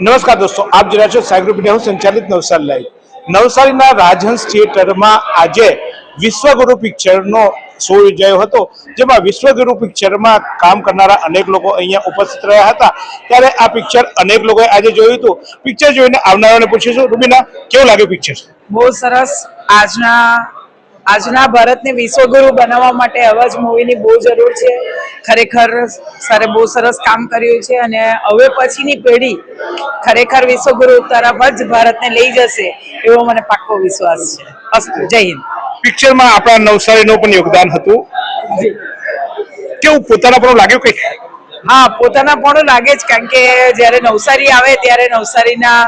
નમસ્કાર દોસ્તો, આપ જોઈ રહ્યા છો સાયગ્રુપ મીડિયા સંચાલિત નવસારી લાઈવ. નવસારીના રાજહંસ થિયેટરમાં આજે વિશ્વગુરુ પિક્ચરનો શો યોજાયો હતો, જેમાં વિશ્વગુરુ પિક્ચરમાં કામ કરનારા અનેક લોકો અહીંયા ઉપસ્થિત રહ્યા હતા. ત્યારે આ પિક્ચર અનેક લોકોએ આજે જોયું હતું. પિક્ચર જોઈને આવનારાઓને પૂછીશું, રૂબીના કેવું લાગ્યું પિક્ચર? બહુ સરસ. આજના ભારતને વિશ્વગુરુ બનાવવા માટે આવા જ મૂવીની બહુ જરૂર છે. ખરેખર સરે બહુ સરસ કામ કર્યું છે અને હવે પછીની પેઢી ખરેખર વિશ્વગુરુ તરફ જ ભારતને લઈ જશે એવો મને પાક્કો વિશ્વાસ છે. જય હિન્દ. પિક્ચરમાં આપણા નવસારીનું પણ યોગદાન હતું. કેવું પોતાના પણ લાગ્યું કંઈક? હા, પોતાના પણ લાગે જ, કારણ કે જ્યારે નવસારી આવે ત્યારે નવસારીના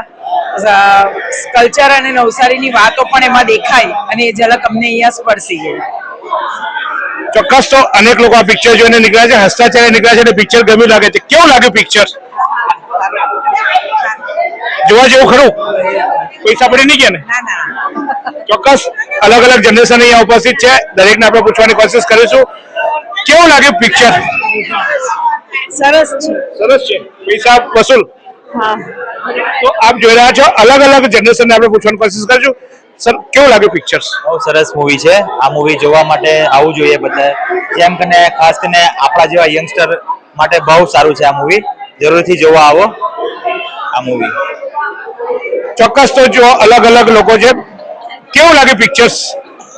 કલ્ચર અને નવસારીની વાતો પણ એમાં દેખાય અને એ ઝલક અમને અહીંયા સ્પર્શી ગઈ. ચોક્કસ. તો અનેક લોકો આ પિક્ચર જોઈને નીકળ્યા છે, હસતા ચાલે નીકળ્યા છે અને પિક્ચર ગમ્યું લાગે છે. કેવું લાગ્યું પિક્ચર? જોવા જેવું ખરું? પૈસા પડી નહીં ગયા ને? ચોક્કસ. અલગ અલગ જનરેશન અહીંયા ઉપસ્થિત છે, દરેકને આપણે પૂછવાની કોશિશ કરીશું. કેવું લાગ્યું પિક્ચર? સરસ છે. સરસ છે. પૈસા વસૂલ? હા. તો આપ જોઈ રહ્યા છો, અલગ અલગ જનરેશનને આપણે પૂછવાની કોશિશ કરીશું. સર, કેવું લાગ્યું પિક્ચર્સ? બહુ સરસ મૂવી છે. આ મૂવી જોવા માટે આવવું જોઈએ બધા. જેમ કરીને ખાસ કરીને આપણા જેવા યંગસ્ટર માટે બહુ સારું છે આ મૂવી. જરૂરથી જોવા આવો આ મૂવી. ચોક્કસ. તો જો અલગ અલગ લોકો છે, કેવું લાગ્યું પિક્ચર્સ?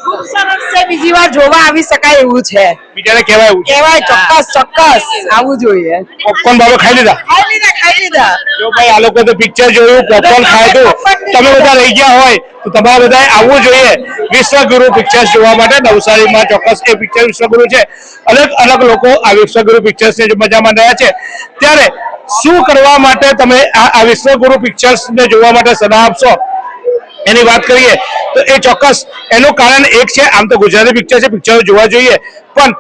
ખૂબ સરસ છે. બીજી વાર જોવા આવી શકાય એવું છે. બીજાને કહેવાય એવું છે? કહેવાય. ચોક્કસ આવવું જોઈએ. પોપકોર્ન બાબા ખાઈ લીધા? ખાઈ લીધા. જો ભાઈ, આ લોકો તો પિક્ચર જોયું, પોપકોર્ન ખાધું, તમે બધા રહી ગયા હોય તો તમારે બધાએ આવવું જોઈએ વિશ્વગુરુ પિક્ચર્સ જોવા માટે નવસારીમાં. ચોક્કસ એ પિક્ચર વિશ્વગુરુ છે. અલગ અલગ લોકો આ વિશ્વગુરુ પિક્ચર્સને મજા માણી રહ્યા છે. ત્યારે શું કરવા માટે તમે આ વિશ્વગુરુ પિક્ચર્સને જોવા માટે સલાહ આપશો એની વાત કરીએ તો એ ચોક્કસ એનું કારણ એક છે. આમ તો ગુજરાતી પિક્ચર છે, પિક્ચરો જોવા જોઈએ, પણ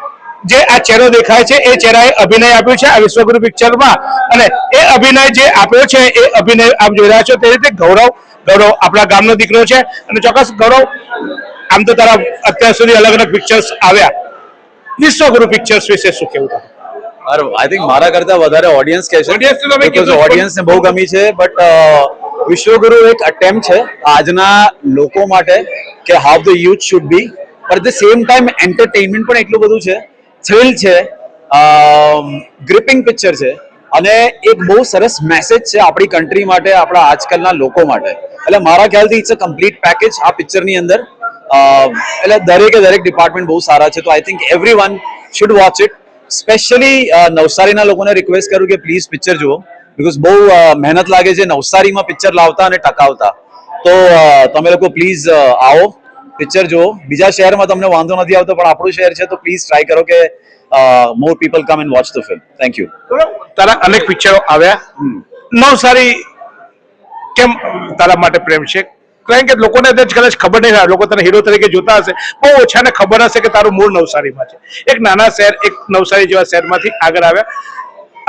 જે આ ચહેરો દેખાય છે એ ચહેરાએ અભિનય આપ્યો છે આ વિશ્વગુરુ પિક્ચરમાં, અને એ અભિનય જે આપ્યો છે એ અભિનય આપ જોઈ રહ્યા છો તે રીતે ગૌરવ આપણા ગામનો દીકરો છે. અને ચોક્કસ ગૌરવ, આમ તો તારા અત્યાર સુધી અલગ અલગ પિક્ચર્સ આવ્યા, વિશ્વગુરુ પિક્ચર્સ વિશે શું કેવું તમે? આઈ થિંક મારા કરતા વધારે ઓડિયન્સ કહે છે, બીકોઝ ઓડિયન્સને બહુ ગમી છે. બટ વિશ્વગુરુ એક અટેમ્પ્ટ છે આજના લોકો માટે કે how the youth should be, but the same time entertainment પણ એટલું બધું છે, થ્રિલ છે, ગ્રિપિંગ પિક્ચર છે અને એક બહુ સરસ મેસેજ છે આપણી કન્ટ્રી માટે, આપણા આજકાલના લોકો માટે. એટલે મારા ખ્યાલથી ઇટ્સ અ કમ્પ્લીટ પેકેજ આ પિક્ચરની અંદર. એટલે દરેક ડિપાર્ટમેન્ટ બહુ સારા છે. તો I think everyone should watch it. Specially નવસારીના લોકોને રિક્વેસ્ટ કરું કે પ્લીઝ પિક્ચર જુઓ, બીકોઝ બહુ મહેનત લાગે છે નવસારીમાં પિક્ચર લાવતા અને ટકાવતા. તો તમે લોકો પ્લીઝ આવો, પિક્ચર જુઓ. બીજા શહેરમાં તમને વાંધો નથી આવતો, પણ આપણું શહેર છે તો પ્લીઝ ટ્રાય કરો કે more people come and watch the film. Thank you. તારા અનેક પિક્ચરો આવ્યા, નવસારી કેમ તારા માટે પ્રેમ છે? કારણ કે લોકોને કદાચ ખબર નહીં, લોકો તને હીરો તરીકે જોતા હશે, બહુ ઓછાને ખબર હશે કે તારું મૂળ નવસારીમાં છે. એક નાના શહેર, એક નવસારી જેવા શહેરમાંથી આગળ આવ્યા.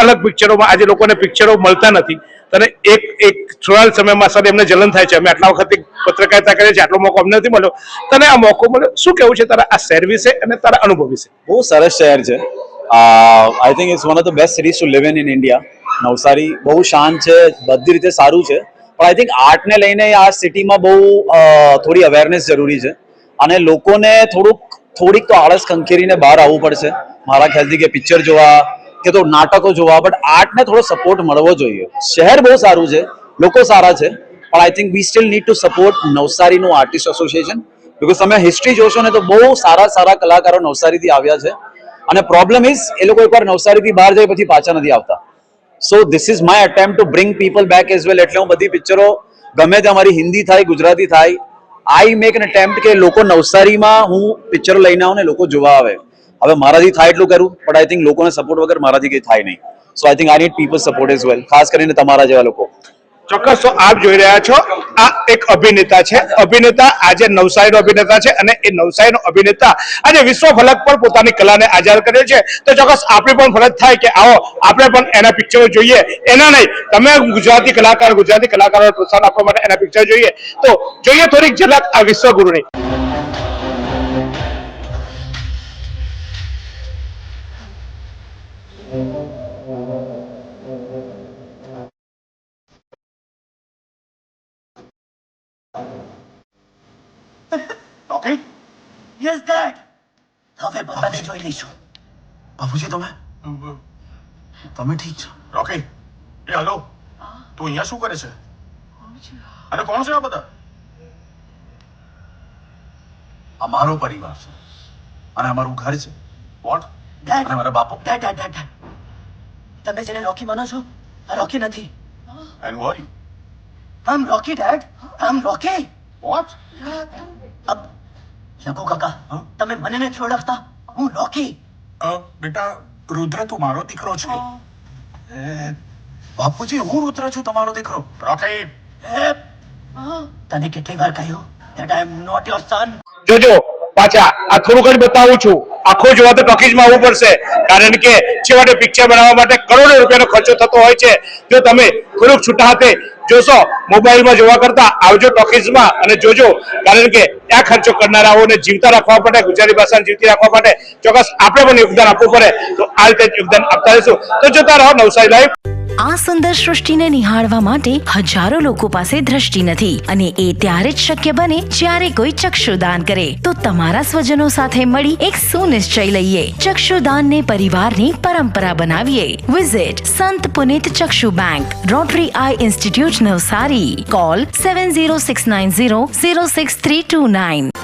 અલગ પિક્ચરોમાં આજે લોકોને પિક્ચરો મળતા નથી. તને એક થોડા સમયમાં સર એમને જલન થાય છે, અમે આટલા વખતથી પત્રકારિતા કરીએ છીએ, આટલો મોકો અમને નથી મળ્યો, તને આ મોકો મળ્યો, શું કેવું છે તારા આ શહેર વિશે અને તારા અનુભવ વિશે? બહુ સરસ શહેર છે. I think it's one of the best cities to live in India. Navsari બહુ શાંત છે, બધી રીતે સારું છે, પણ આઈ થિંક આર્ટને લઈને આ સિટીમાં બહુ થોડી અવેરનેસ જરૂરી છે અને લોકોને થોડીક તો આળસ ખંખેરીને બહાર આવવું પડશે મારા ખ્યાલથી, કે પિક્ચર જોવા કે તો નાટકો જોવા, બટ આર્ટને થોડો સપોર્ટ મળવો જોઈએ. શહેર બહુ સારું છે, લોકો સારા છે, પણ I think we still need to support નવસારીનું આર્ટિસ્ટ એસોસિએશન. બીકોઝ તમે હિસ્ટ્રી જોશો ને તો બહુ સારા કલાકારો નવસારીથી આવ્યા છે અને પ્રોબ્લેમ ઇઝ એ લોકો એકવાર નવસારીથી બહાર જાય પછી પાછા નથી આવતા. So this is my attempt to bring people back as well. એટલે હું બધી પિક્ચરો ગમે તે અમારી હિન્દી થાય, ગુજરાતી થાય, આઈ મેક એન અટેમ્પ્ટ કે લોકો નવસારીમાં હું પિક્ચરો લઈને આવું ને લોકો જોવા આવે. હવે મારાથી થાય એટલું કરું, બટ આઈ થિંક લોકોને સપોર્ટ વગર મારાથી કંઈ થાય નહીં. So I think I need people support as well, ખાસ કરીને તમારા જેવા લોકો. ચોક્કસ. તો આપ જોઈ રહ્યા છો, આ એક અભિનેતા છે, અભિનેતા આજે નવસારીનો અભિનેતા છે અને એ નવસારીનો અભિનેતા આજે વિશ્વ ફલક પર પોતાની કલાને આઝાદ કર્યો છે. તો ચોક્કસ આપણી પણ ફરજ થાય કે આવો આપણે પણ એના પિક્ચરો જોઈએ. એના નહીં, તમે ગુજરાતી કલાકારોને પ્રોત્સાહન આપવા માટે એના પિક્ચર જોઈએ. તો જોઈએ થોડીક ઝલક આ વિશ્વગુરુની. રોકી યસ ડેડ હવે બધાને જોઈ લઈશું બાપુજી તમે ઠીક છો રોકી એ હલો તું અહીંયા શું કરે છે અરે કોણ છે આ બધા અમારો પરિવાર છે અને અમારું ઘર છે વોટ ડેડ અને મારા બાપુ ડેડ ડેડ ડેડ તમે જેને રોકી માનો છો આ રોકી નથી એન્ડ વોય આમ રોકી ડેડ આમ રોકી વોટ અબ લઘુ કાકા તમે મને નથી ઓળખતા હું રોકી બેટા રુદ્ર તું મારો દીકરો છે બાપુજી હું રુદ્ર છું તમારો દીકરો રોકી તને કેટલી વાર કહ્યું that I am not your son જોજો પાછા આ થોડુંક જ બતાવું છું આખો જોવા તો ટોકીઝમાં આવવું પડશે કારણ કે છેવટે પિક્ચર બનાવવા માટે કરોડો રૂપિયાનો ખર્ચો થતો હોય છે જો તમે થોડુંક છૂટા હાથે જોશો મોબાઈલમાં જોવા કરતા આવજો ટોકીઝમાં અને જોજો કારણ કે આ ખર્ચો કરનારાઓને જીવતા રાખવા માટે ગુજરાતી ભાષાને જીવતી રાખવા માટે ચોક્કસ આપણે પણ યોગદાન આપવું પડે તો આ રીતે યોગદાન આપતા રહીશું તો જોતા રહો નવસારી લાઈવ આ સુંદર સૃષ્ટિને નિહાળવા માટે હજારો લોકો પાસે દ્રષ્ટિ નથી અને એ ત્યારે જ શક્ય બને જ્યારે કોઈ ચક્ષુદાન કરે તો તમારા સ્વજનો સાથે મળી એક સુનિશ્ચય લઈએ ચક્ષુદાનને પરિવારની પરંપરા બનાવીએ visit Sant Punit Chakshu bank Rotary eye institute Navsari call 7069006329